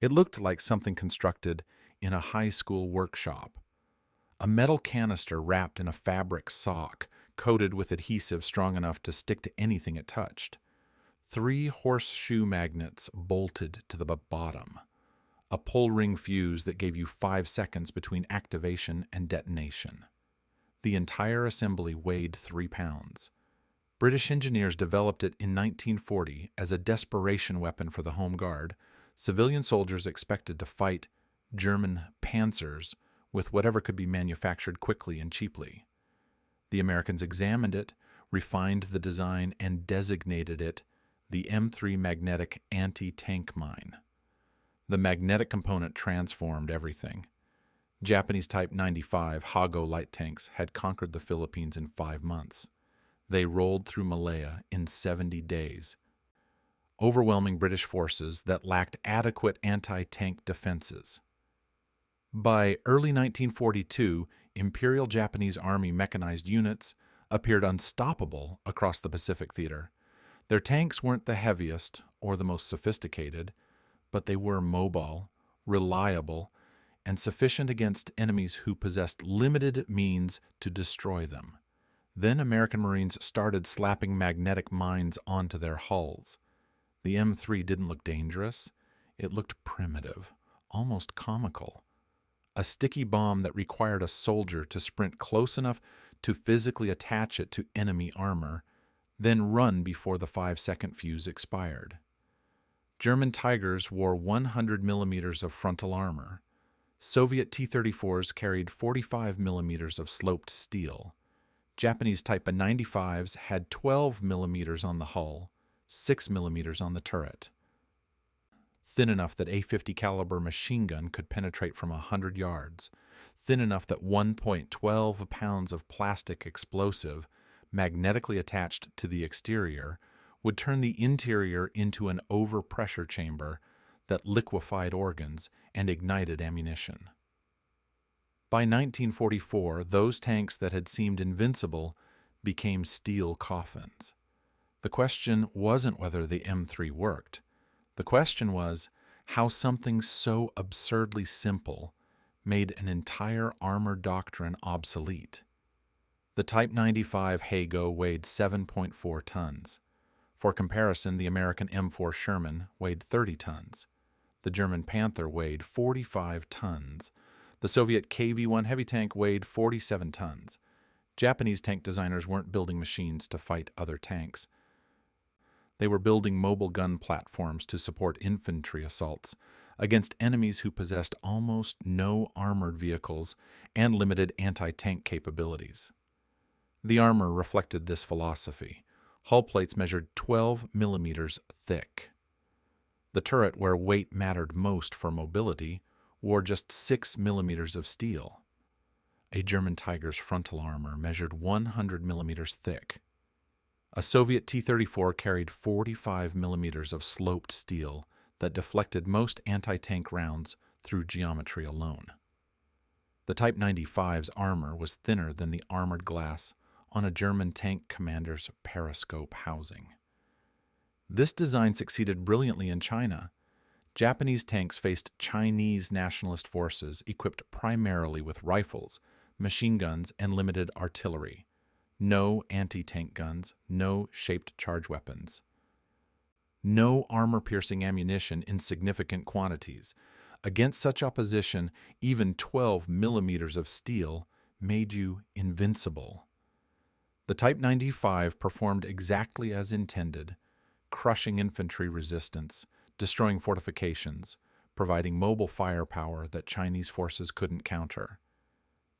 It looked like something constructed in a high school workshop. A metal canister wrapped in a fabric sock, coated with adhesive strong enough to stick to anything it touched. 3 horseshoe magnets bolted to the bottom. A pull ring fuse that gave you 5 seconds between activation and detonation. The entire assembly weighed 3 pounds. British engineers developed it in 1940 as a desperation weapon for the Home Guard. Civilian soldiers expected to fight German panzers with whatever could be manufactured quickly and cheaply. The Americans examined it, refined the design, and designated it the M3 magnetic anti-tank mine. The magnetic component transformed everything. Japanese Type 95 Hago light tanks had conquered the Philippines in 5 months. They rolled through Malaya in 70 days, overwhelming British forces that lacked adequate anti-tank defenses. By early 1942, Imperial Japanese Army mechanized units appeared unstoppable across the Pacific theater. Their tanks weren't the heaviest or the most sophisticated, but they were mobile, reliable, and sufficient against enemies who possessed limited means to destroy them. Then American Marines started slapping magnetic mines onto their hulls. The M3 didn't look dangerous. It looked primitive, almost comical. A sticky bomb that required a soldier to sprint close enough to physically attach it to enemy armor, then run before the 5-second fuse expired. German Tigers wore 100 millimeters of frontal armor. Soviet T-34s carried 45 millimeters of sloped steel. Japanese Type 95s had 12 millimeters on the hull, 6 millimeters on the turret. Thin enough that A50 caliber machine gun could penetrate from 100 yards. Thin enough that 1.12 pounds of plastic explosive, magnetically attached to the exterior, would turn the interior into an overpressure chamber that liquefied organs and ignited ammunition. By 1944, those tanks that had seemed invincible became steel coffins. The question wasn't whether the M3 worked. The question was how something so absurdly simple made an entire armor doctrine obsolete. The Type 95 Hago weighed 7.4 tons. For comparison, the American M4 Sherman weighed 30 tons. The German Panther weighed 45 tons. The Soviet KV-1 heavy tank weighed 47 tons. Japanese tank designers weren't building machines to fight other tanks. They were building mobile gun platforms to support infantry assaults against enemies who possessed almost no armored vehicles and limited anti-tank capabilities. The armor reflected this philosophy. Hull plates measured 12 millimeters thick. The turret, where weight mattered most for mobility, wore just 6 millimeters of steel. A German Tiger's frontal armor measured 100 millimeters thick. A Soviet T-34 carried 45 millimeters of sloped steel that deflected most anti-tank rounds through geometry alone. The Type 95's armor was thinner than the armored glass on a German tank commander's periscope housing. This design succeeded brilliantly in China. Japanese tanks faced Chinese nationalist forces equipped primarily with rifles, machine guns, and limited artillery. No anti-tank guns, no shaped charge weapons. No armor-piercing ammunition in significant quantities. Against such opposition, even 12 millimeters of steel made you invincible. The Type 95 performed exactly as intended, crushing infantry resistance, destroying fortifications, providing mobile firepower that Chinese forces couldn't counter.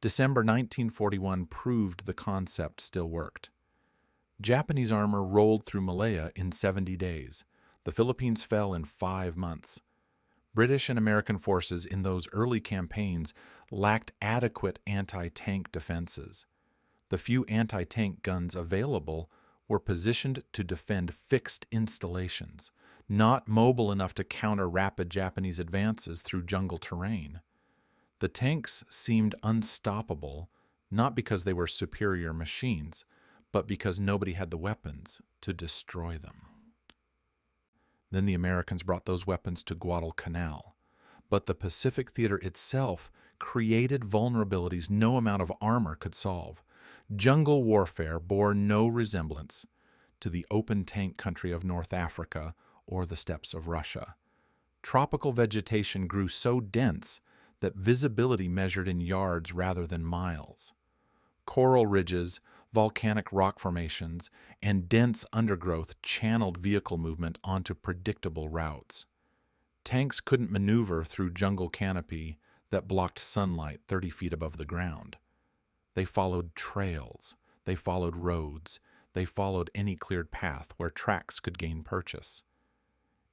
December 1941 proved the concept still worked. Japanese armor rolled through Malaya in 70 days. The Philippines fell in 5 months. British and American forces in those early campaigns lacked adequate anti-tank defenses. The few anti-tank guns available were positioned to defend fixed installations, not mobile enough to counter rapid Japanese advances through jungle terrain. The tanks seemed unstoppable, not because they were superior machines, but because nobody had the weapons to destroy them. Then the Americans brought those weapons to Guadalcanal. but the Pacific Theater itself created vulnerabilities no amount of armor could solve. Jungle warfare bore no resemblance to the open tank country of North Africa or the steppes of Russia. Tropical vegetation grew so dense that visibility measured in yards rather than miles. Coral ridges, volcanic rock formations, and dense undergrowth channeled vehicle movement onto predictable routes. Tanks couldn't maneuver through jungle canopy that blocked sunlight 30 feet above the ground. They followed trails, they followed roads, they followed any cleared path where tracks could gain purchase.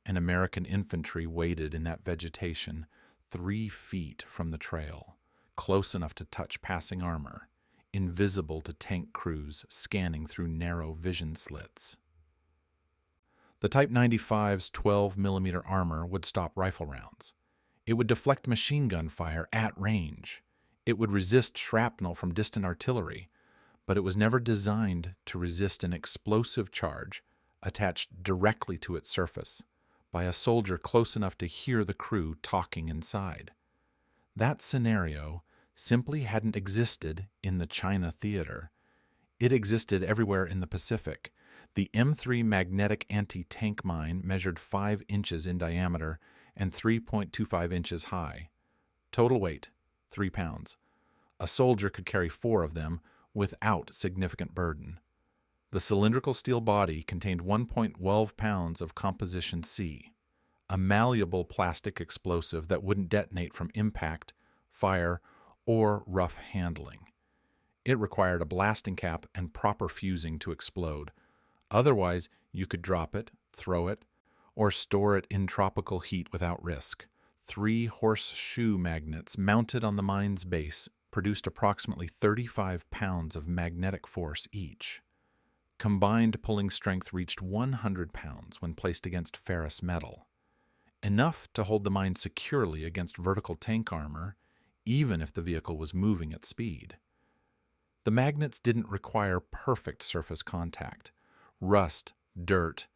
And American infantry waited in that vegetation 3 feet from the trail, close enough to touch passing armor, invisible to tank crews scanning through narrow vision slits. The Type 95's 12mm armor would stop rifle rounds. It would deflect machine gun fire at range. It would resist shrapnel from distant artillery, but it was never designed to resist an explosive charge attached directly to its surface by a soldier close enough to hear the crew talking inside. That scenario simply hadn't existed in the China theater. It existed everywhere in the Pacific. The M3 magnetic anti-tank mine measured 5 inches in diameter and 3.25 inches high. Total weight, 3 pounds. A soldier could carry 4 of them without significant burden. The cylindrical steel body contained 1.12 pounds of composition C, a malleable plastic explosive that wouldn't detonate from impact, fire, or rough handling. It required a blasting cap and proper fusing to explode. Otherwise, you could drop it, throw it, or store it in tropical heat without risk. 3 horseshoe magnets mounted on the mine's base produced approximately 35 pounds of magnetic force each. Combined pulling strength reached 100 pounds when placed against ferrous metal, enough to hold the mine securely against vertical tank armor, even if the vehicle was moving at speed. The magnets didn't require perfect surface contact. Rust, dirt,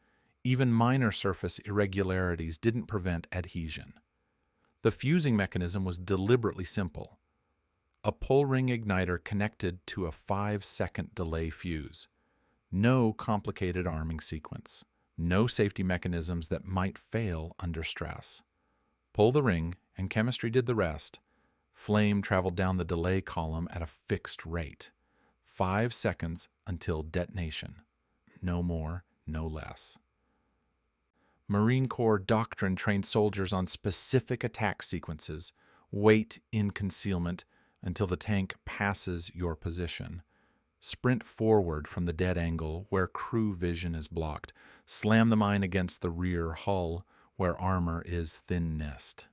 even minor surface irregularities didn't prevent adhesion. The fusing mechanism was deliberately simple. A pull ring igniter connected to a 5-second delay fuse. No complicated arming sequence. No safety mechanisms that might fail under stress. Pull the ring, and chemistry did the rest. Flame traveled down the delay column at a fixed rate. 5 seconds until detonation. No more, no less. Marine Corps doctrine trained soldiers on specific attack sequences. Wait in concealment until the tank passes your position. Sprint forward from the dead angle where crew vision is blocked. Slam the mine against the rear hull where armor is thin-nest.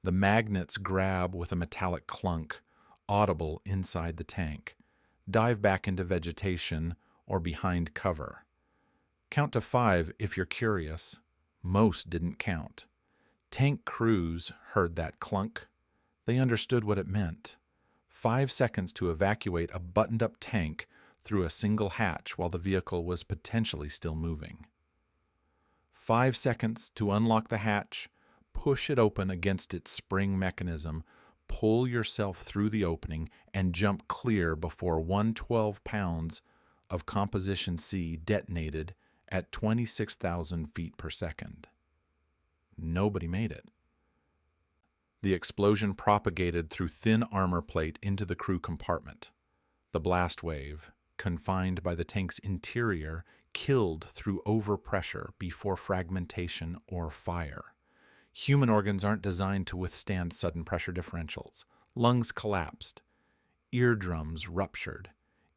The magnets grab with a metallic clunk, audible inside the tank. Dive back into vegetation or behind cover. Count to 5 if you're curious. Most didn't count. Tank crews heard that clunk. They understood what it meant. 5 seconds to evacuate a buttoned-up tank through a single hatch while the vehicle was potentially still moving. 5 seconds to unlock the hatch, push it open against its spring mechanism, pull yourself through the opening, and jump clear before 112 pounds of composition C detonated at 26,000 feet per second. Nobody made it. The explosion propagated through thin armor plate into the crew compartment. The blast wave, confined by the tank's interior, killed through overpressure before fragmentation or fire. Human organs aren't designed to withstand sudden pressure differentials. Lungs collapsed. Eardrums ruptured.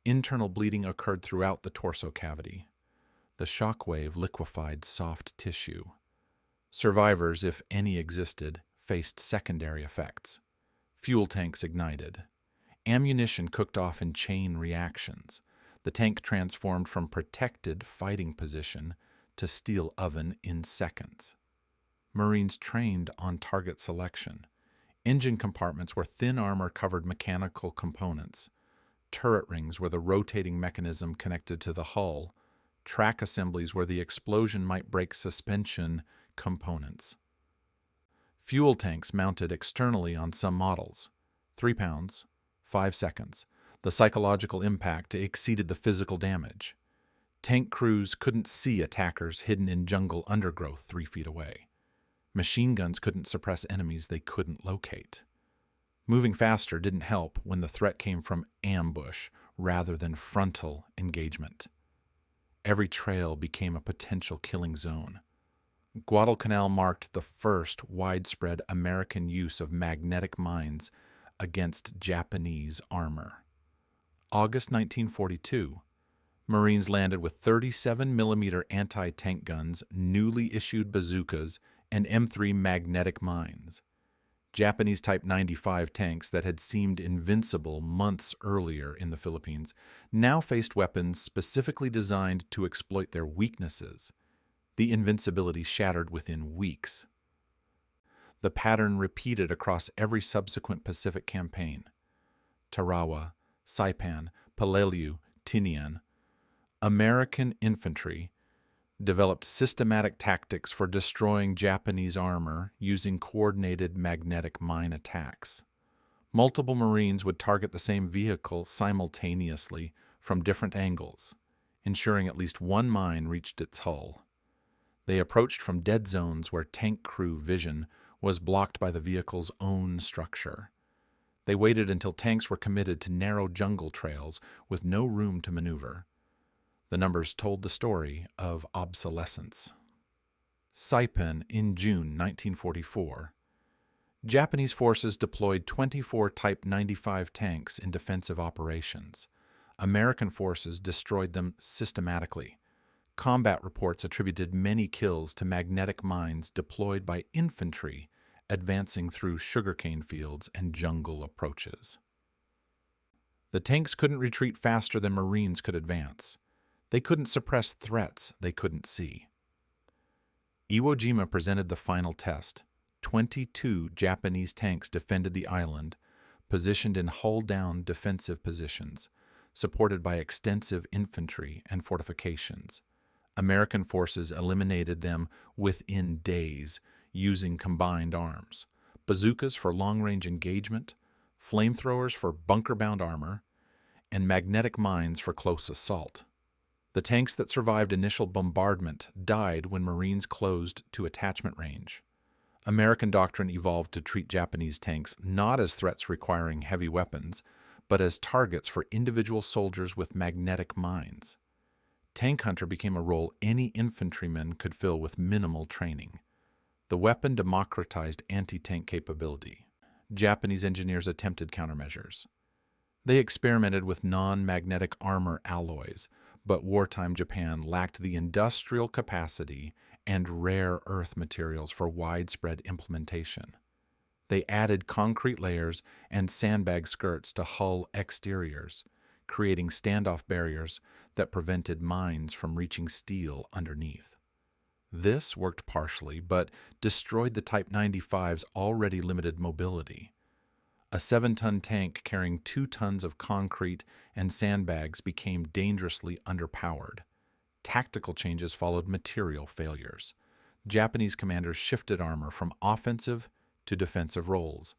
Internal bleeding occurred throughout the torso cavity. The shock wave liquefied soft tissue. Survivors, if any existed, faced secondary effects. Fuel tanks ignited. Ammunition cooked off in chain reactions. The tank transformed from protected fighting position to steel oven in seconds. Marines trained on target selection. Engine compartments were thin armor-covered mechanical components. Turret rings were the rotating mechanism connected to the hull. Track assemblies where the explosion might break suspension components. Fuel tanks mounted externally on some models. 3 pounds, 5 seconds. The psychological impact exceeded the physical damage. Tank crews couldn't see attackers hidden in jungle undergrowth 3 feet away. Machine guns couldn't suppress enemies they couldn't locate. Moving faster didn't help when the threat came from ambush rather than frontal engagement. Every trail became a potential killing zone. Guadalcanal marked the first widespread American use of magnetic mines against Japanese armor. August 1942, Marines landed with 37mm anti-tank guns, newly issued bazookas, and M3 magnetic mines. Japanese Type 95 tanks that had seemed invincible months earlier in the Philippines now faced weapons specifically designed to exploit their weaknesses. The invincibility shattered within weeks. The pattern repeated across every subsequent Pacific campaign. Tarawa, Saipan, Peleliu, Tinian. American infantry developed systematic tactics for destroying Japanese armor using coordinated magnetic mine attacks. Multiple Marines would target the same vehicle simultaneously from different angles, ensuring at least one mine reached its hull. They approached from dead zones where tank crew vision was blocked by the vehicle's own structure. They waited until tanks were committed to narrow jungle trails with no room to maneuver. The numbers told the story of obsolescence. Saipan in June 1944. Japanese forces deployed 24 Type 95 tanks in defensive operations. American forces destroyed them systematically. Combat reports attributed many kills to magnetic mines deployed by infantry advancing through sugarcane fields and jungle approaches. The tanks couldn't retreat faster than Marines could advance. They couldn't suppress threats they couldn't see. Iwo Jima presented the final test. 22 Japanese tanks defended the island, positioned in hull-down defensive positions, supported by extensive infantry and fortifications. American forces eliminated them within days using combined arms, bazookas for long-range engagement, flamethrowers for bunker-bound armor, and magnetic mines for close assault. The tanks that survived initial bombardment died when Marines closed to attachment range. American doctrine evolved to treat Japanese tanks not as threats requiring heavy weapons, but as targets for individual soldiers with magnetic mines. Tank hunter became a role any infantryman could fill with minimal training. The weapon democratized anti-tank capability. Japanese engineers attempted countermeasures. They experimented with non-magnetic armor alloys, but wartime Japan lacked the industrial capacity and rare earth materials for widespread implementation. They added concrete layers and sandbag skirts to hull exteriors, creating standoff barriers that prevented mines from reaching steel underneath. This worked partially, but destroyed the Type 95's already limited mobility. A 7-ton tank carrying 2 tons of concrete and sandbags became dangerously underpowered. Tactical changes followed material failures. Japanese commanders shifted armor from offensive to defensive roles.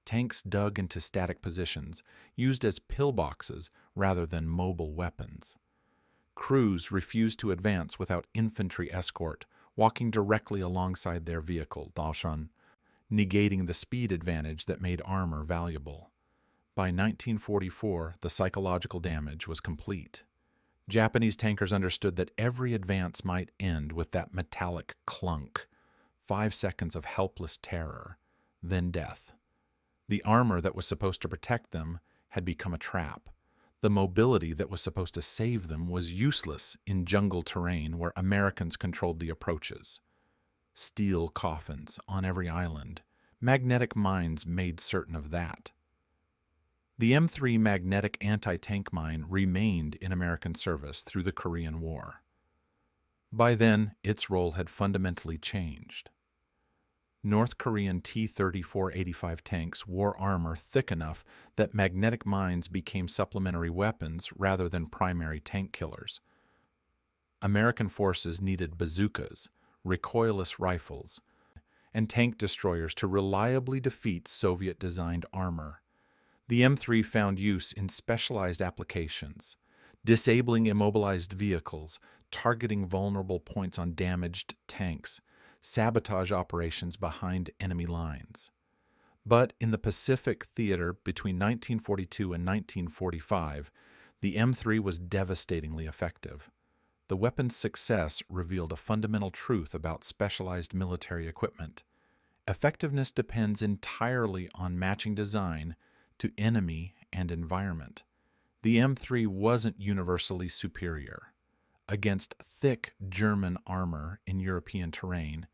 Tanks dug into static positions, used as pillboxes rather than mobile weapons. Crews refused to advance without infantry escort, walking directly alongside their vehicle, Daoshan, negating the speed advantage that made armor valuable. By 1944, the psychological damage was complete. Japanese tankers understood that every advance might end with that metallic clunk, 5 seconds of helpless terror, then death. The armor that was supposed to protect them had become a trap. The mobility that was supposed to save them was useless in jungle terrain where Americans controlled the approaches. Steel coffins on every island. Magnetic mines made certain of that. The M3 magnetic anti-tank mine remained in American service through the Korean War. By then, its role had fundamentally changed. North Korean T-34-85 tanks wore armor thick enough that magnetic mines became supplementary weapons rather than primary tank killers. American forces needed bazookas, recoilless rifles, and tank destroyers to reliably defeat Soviet-designed armor. The M3 found use in specialized applications, disabling immobilized vehicles, targeting vulnerable points on damaged tanks, sabotage operations behind enemy lines. But in the Pacific theater between 1942 and 1945, the M3 was devastatingly effective. The weapon's success revealed a fundamental truth about specialized military equipment. Effectiveness depends entirely on matching design to enemy and environment. The M3 wasn't universally superior. Against thick German armor in European terrain,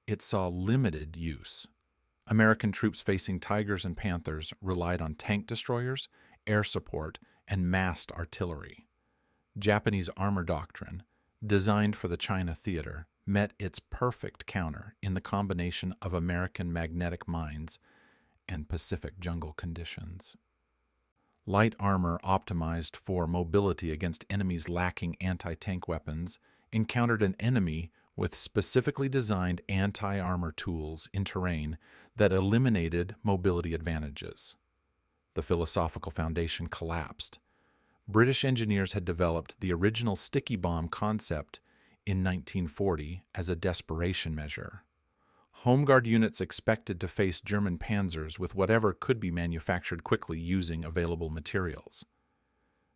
it saw limited use. American troops facing Tigers and Panthers relied on tank destroyers, air support, and massed artillery. Japanese armor doctrine, designed for the China theater, met its perfect counter in the combination of American magnetic mines and Pacific jungle conditions. Light armor optimized for mobility against enemies lacking anti-tank weapons encountered an enemy with specifically designed anti-armor tools in terrain that eliminated mobility advantages. The philosophical foundation collapsed. British engineers had developed the original sticky bomb concept in 1940 as a desperation measure. Home Guard units expected to face German panzers with whatever could be manufactured quickly using available materials.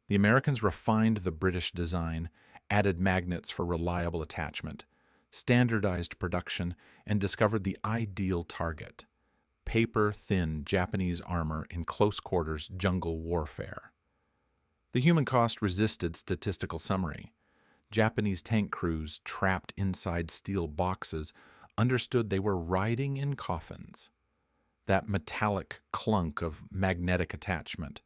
The Americans refined the British design, added magnets for reliable attachment, standardized production, and discovered the ideal target: paper-thin Japanese armor in close-quarters jungle warfare. The human cost resisted statistical summary. Japanese tank crews trapped inside steel boxes understood they were riding in coffins. That metallic clunk of magnetic attachment,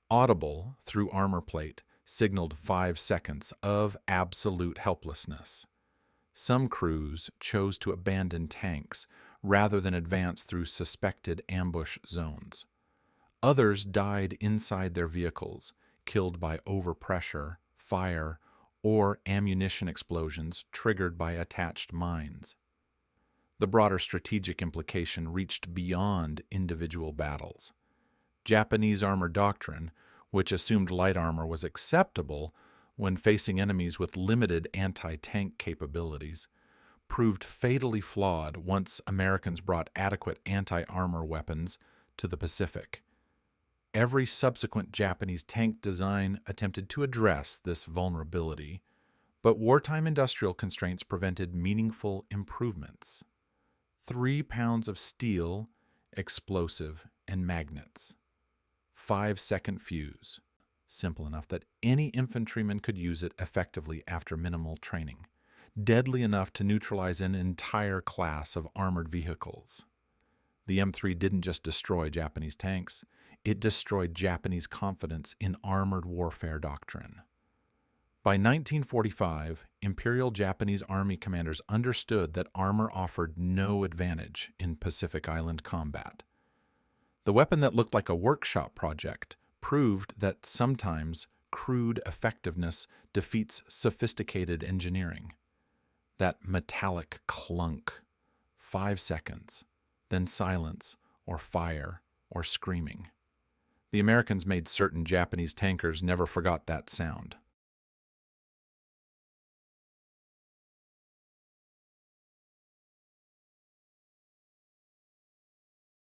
audible through armor plate, signaled 5 seconds of absolute helplessness. Some crews chose to abandon tanks rather than advance through suspected ambush zones. Others died inside their vehicles, killed by overpressure, fire, or ammunition explosions triggered by attached mines. The broader strategic implication reached beyond individual battles. Japanese armor doctrine, which assumed light armor was acceptable when facing enemies with limited anti-tank capabilities, proved fatally flawed once Americans brought adequate anti-armor weapons to the Pacific. Every subsequent Japanese tank design attempted to address this vulnerability, but wartime industrial constraints prevented meaningful improvements. 3 pounds of steel, explosive, and magnets. 5-second fuse. Simple enough that any infantryman could use it effectively after minimal training. Deadly enough to neutralize an entire class of armored vehicles. The M3 didn't just destroy Japanese tanks, it destroyed Japanese confidence in armored warfare doctrine. By 1945, Imperial Japanese Army commanders understood that armor offered no advantage in Pacific Island combat. The weapon that looked like a workshop project proved that sometimes crude effectiveness defeats sophisticated engineering. That metallic clunk, 5 seconds, then silence or fire or screaming. The Americans made certain Japanese tankers never forgot that sound.